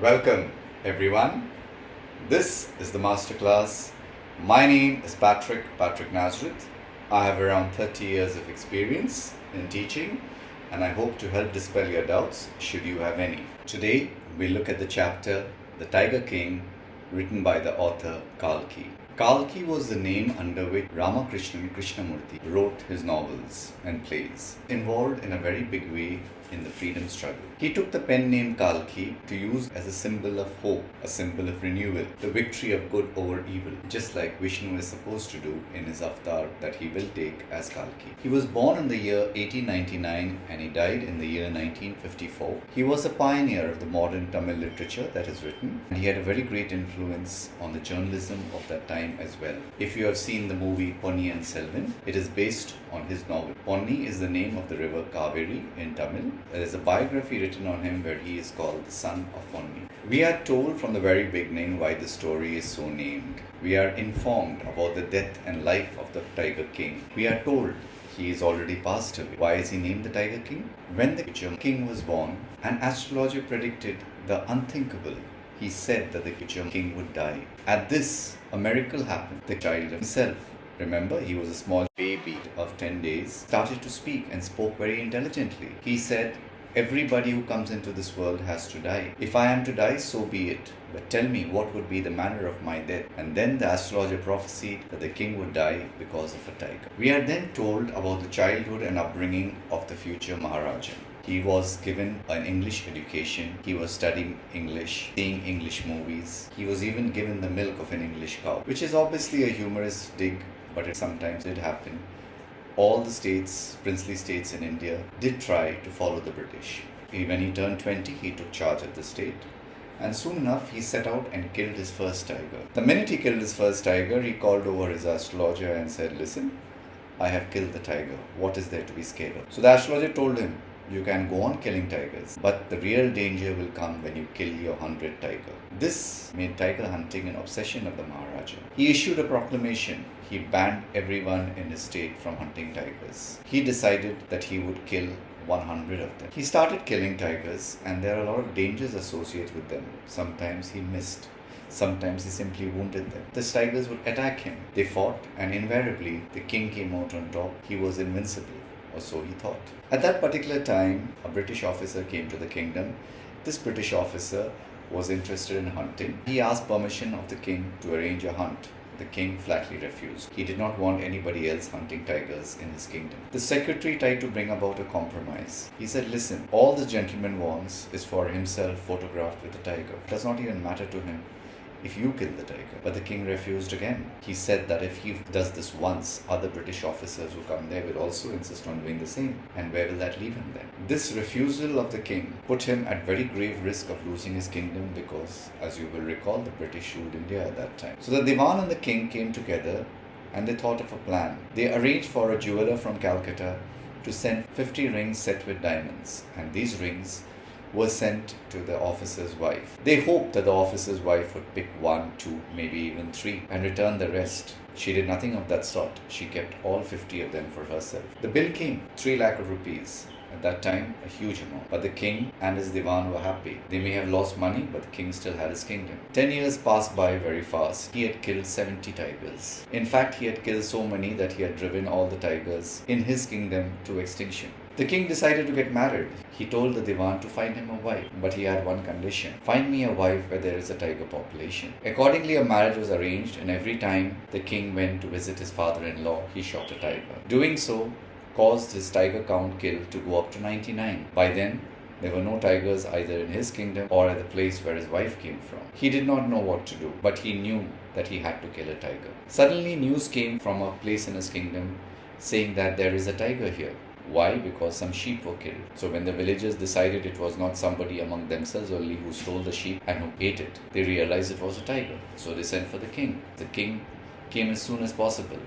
Welcome, everyone. This is the MasterClass. My name is Patricknazareth. I have around 30 years of experience in teaching, and I hope to help dispel your doubts should you have any. Today, we look at the chapter The Tiger King, written by the author Kalki. Kalki was the name under which Ramakrishnan Krishnamurti wrote his novels and plays, involved in a very big way in the freedom struggle. He took the pen name Kalki to use as a symbol of hope, a symbol of renewal, the victory of good over evil, just like Vishnu is supposed to do in his avatar that he will take as Kalki. He was born in the year 1899 and he died in the year 1954. He was a pioneer of the modern Tamil literature that is written, and he had a very great influence on the journalism of that time as well. If you have seen the movie Ponniyin Selvan, it is based on his novel. Ponni is the name of the river Kaveri in Tamil. There is a biography written on him where he is called the son of Ponni. We are told from the very beginning why the story is so named. We are informed about the death and life of the Tiger King. We are told he is already passed away. Why is he named the Tiger King? When the king was born, an astrologer predicted the unthinkable. He said that the king would die. At this, a miracle happened. The child himself, remember, he was a small baby of 10 days, started to speak and spoke very intelligently. He said, "Everybody who comes into this world has to die. If I am to die, so be it. But tell me what would be the manner of my death." And then the astrologer prophesied that the king would die because of a tiger. We are then told about the childhood and upbringing of the future Maharaja. He was given an English education. He was studying English, seeing English movies. He was even given the milk of an English cow, which is obviously a humorous dig, but it sometimes did happen. All the states, princely states in India, did try to follow the British. When he turned 20, he took charge of the state. And soon enough, he set out and killed his first tiger. The minute he killed his first tiger, he called over his astrologer and said, "Listen, I have killed the tiger. What is there to be scared of?" So the astrologer told him, "You can go on killing tigers, but the real danger will come when you kill your 100th tiger." This made tiger hunting an obsession of the Maharaja. He issued a proclamation. He banned everyone in his state from hunting tigers. He decided that he would kill 100 of them. He started killing tigers, and there are a lot of dangers associated with them. Sometimes he missed. Sometimes he simply wounded them. The tigers would attack him. They fought, and invariably the king came out on top. He was invincible, or so he thought. At that particular time, a British officer came to the kingdom. This British officer was interested in hunting. He asked permission of the king to arrange a hunt. The king flatly refused. He did not want anybody else hunting tigers in his kingdom. The secretary tried to bring about a compromise. He said, "Listen, all this gentleman wants is for himself photographed with a tiger. It does not even matter to him if you kill the tiger." But the king refused again. He said that if he does this once, other British officers who come there will also insist on doing the same. And where will that leave him then? This refusal of the king put him at very grave risk of losing his kingdom because, as you will recall, the British ruled India at that time. So the Diwan and the king came together and they thought of a plan. They arranged for a jeweler from Calcutta to send 50 rings set with diamonds. And these rings was sent to the officer's wife. They hoped that the officer's wife would pick 1, 2, maybe even 3 and return the rest. She did nothing of that sort. She kept all 50 of them for herself. The bill came, 3 lakh of rupees. At that time, a huge amount. But the king and his diwan were happy. They may have lost money, but the king still had his kingdom. 10 years passed by very fast. He had killed 70 tigers. In fact, he had killed so many that he had driven all the tigers in his kingdom to extinction. The king decided to get married. He told the diwan to find him a wife, but he had one condition: "Find me a wife where there is a tiger population." Accordingly, a marriage was arranged, and every time the king went to visit his father-in-law, he shot a tiger. Doing so caused his tiger count killed to go up to 99. By then, there were no tigers either in his kingdom or at the place where his wife came from. He did not know what to do, but he knew that he had to kill a tiger. Suddenly, news came from a place in his kingdom saying that there is a tiger here. Why? Because some sheep were killed. So when the villagers decided it was not somebody among themselves only who stole the sheep and who ate it, they realized it was a tiger. So they sent for the king. The king came as soon as possible.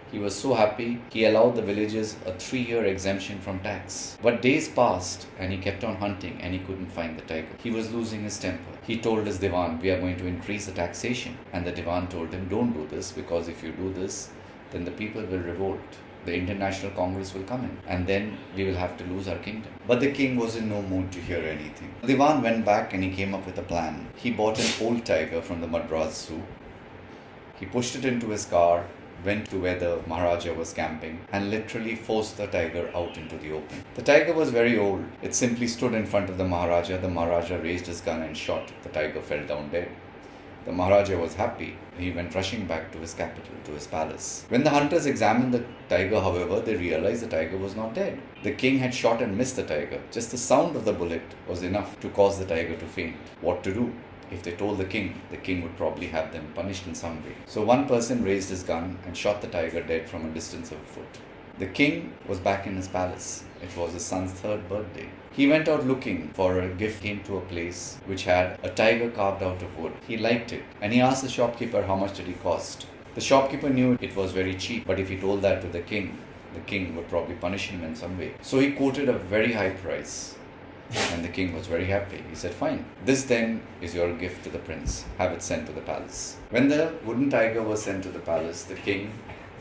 He was so happy, he allowed the villagers a 3-year exemption from tax. But days passed and he kept on hunting and he couldn't find the tiger. He was losing his temper. He told his diwan, "We are going to increase the taxation." And the diwan told him, "Don't do this, because if you do this, then the people will revolt. the International Congress will come in, and then we will have to lose our kingdom. But the king was in no mood to hear anything. The Diwan went back and he came up with a plan. He bought an old tiger from the Madras Zoo. He pushed it into his car, went to where the Maharaja was camping, and literally forced the tiger out into the open. The tiger was very old. It simply stood in front of the Maharaja. The Maharaja raised his gun and shot. The tiger fell down dead. The Maharaja was happy. He went rushing back to his capital, to his palace. When the hunters examined the tiger, however, they realized the tiger was not dead. The king had shot and missed the tiger. Just the sound of the bullet was enough to cause the tiger to faint. What to do? If they told the king would probably have them punished in some way. So one person raised his gun and shot the tiger dead from a distance of a foot. The king was back in his palace. It was his son's 3rd birthday. He went out looking for a gift, came to a place which had a tiger carved out of wood. He liked it, and he asked the shopkeeper how much did it cost. The shopkeeper knew it was very cheap, but if he told that to the king would probably punish him in some way. So he quoted a very high price. And the king was very happy. He said, fine, this then is your gift to the prince. Have it sent to the palace. When the wooden tiger was sent to the palace, the king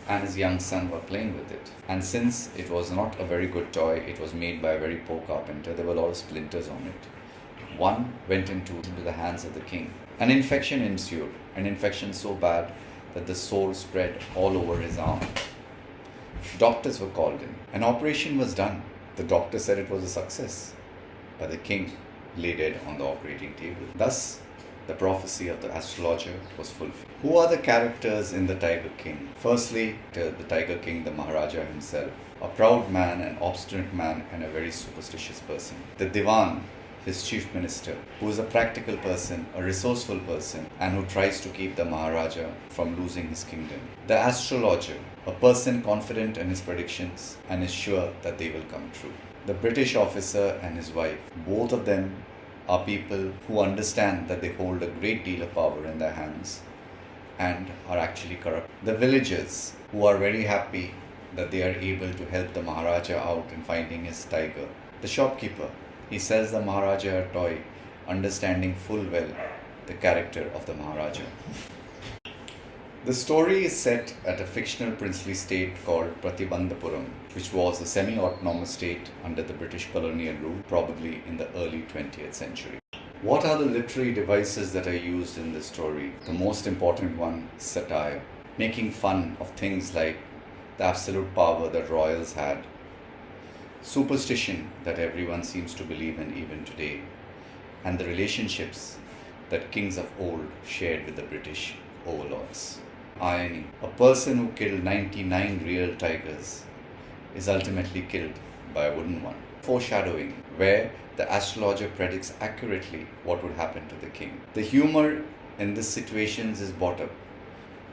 and his young son were playing with it. And since it was not a very good toy, it was made by a very poor carpenter, there were a lot of splinters on it. One went into the hands of the king. An infection ensued, an infection so bad that the sore spread all over his arm. Doctors were called in. An operation was done. The doctor said it was a success. But the king lay dead on the operating table. Thus, the prophecy of the astrologer was fulfilled. Who are the characters in the Tiger King? Firstly, the Tiger King, the Maharaja himself, a proud man, an obstinate man, and a very superstitious person. The Diwan, his chief minister, who is a practical person, a resourceful person, and who tries to keep the Maharaja from losing his kingdom. The astrologer, a person confident in his predictions and is sure that they will come true. The British officer and his wife, both of them are people who understand that they hold a great deal of power in their hands and are actually corrupt. The villagers, who are very happy that they are able to help the Maharaja out in finding his tiger. The shopkeeper, he sells the Maharaja a toy, understanding full well the character of the Maharaja. The story is set at a fictional princely state called Pratibandapuram, which was a semi-autonomous state under the British colonial rule, probably in the early 20th century. What are the literary devices that are used in this story? The most important one is satire, making fun of things like the absolute power that royals had, superstition that everyone seems to believe in even today, and the relationships that kings of old shared with the British overlords. Irony. A person who killed 99 real tigers is ultimately killed by a wooden one. Foreshadowing, where the astrologer predicts accurately what would happen to the king. The humor in these situations is brought up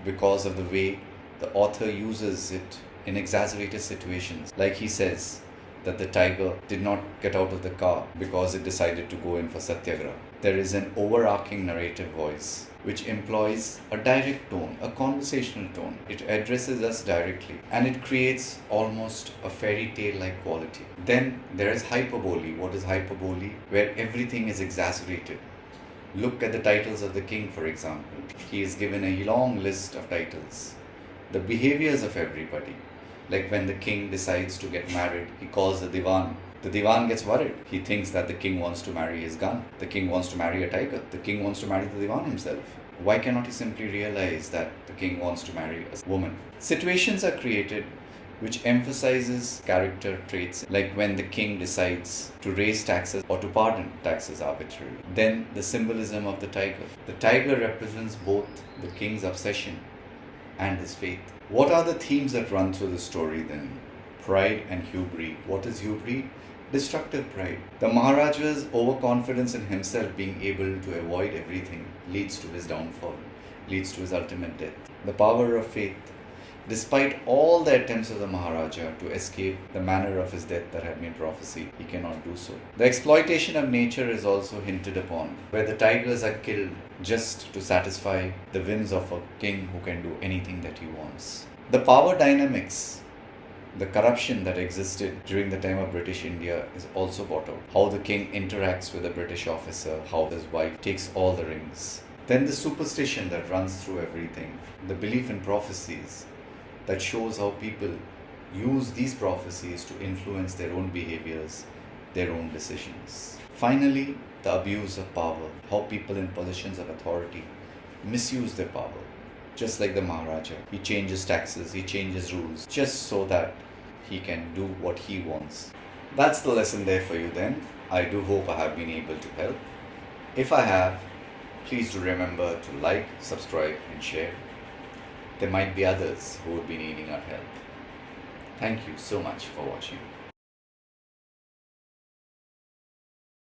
because of the way the author uses it in exaggerated situations. Like he says that the tiger did not get out of the car because it decided to go in for Satyagraha. There is an overarching narrative voice which employs a direct tone, a conversational tone. It addresses us directly and it creates almost a fairy tale-like quality. Then there is hyperbole. What is hyperbole? Where everything is exaggerated. Look at the titles of the king, for example. He is given a long list of titles. The behaviors of everybody. Like when the king decides to get married, he calls the Diwan. The Diwan gets worried. He thinks that the king wants to marry his gun. The king wants to marry a tiger. The king wants to marry the Diwan himself. Why cannot he simply realize that the king wants to marry a woman? Situations are created which emphasizes character traits, like when the king decides to raise taxes or to pardon taxes arbitrarily. Then the symbolism of the tiger. The tiger represents both the king's obsession and his faith. What are the themes that run through the story then? Pride and hubris. What is hubris? Destructive pride. The Maharaja's overconfidence in himself, being able to avoid everything, leads to his downfall, leads to his ultimate death. The power of faith. Despite all the attempts of the Maharaja to escape the manner of his death that had been prophesied, he cannot do so. The exploitation of nature is also hinted upon, where the tigers are killed just to satisfy the whims of a king who can do anything that he wants. The power dynamics, the corruption that existed during the time of British India is also brought out. How the king interacts with a British officer, how his wife takes all the rings. Then the superstition that runs through everything, the belief in prophecies, that shows how people use these prophecies to influence their own behaviors, their own decisions. Finally, the abuse of power, how people in positions of authority misuse their power. Just like the Maharaja, he changes taxes, he changes rules, just so that he can do what he wants. That's the lesson there for you then. I do hope I have been able to help. If I have, please do remember to like, subscribe and share. There might be others who would be needing our help. Thank you so much for watching.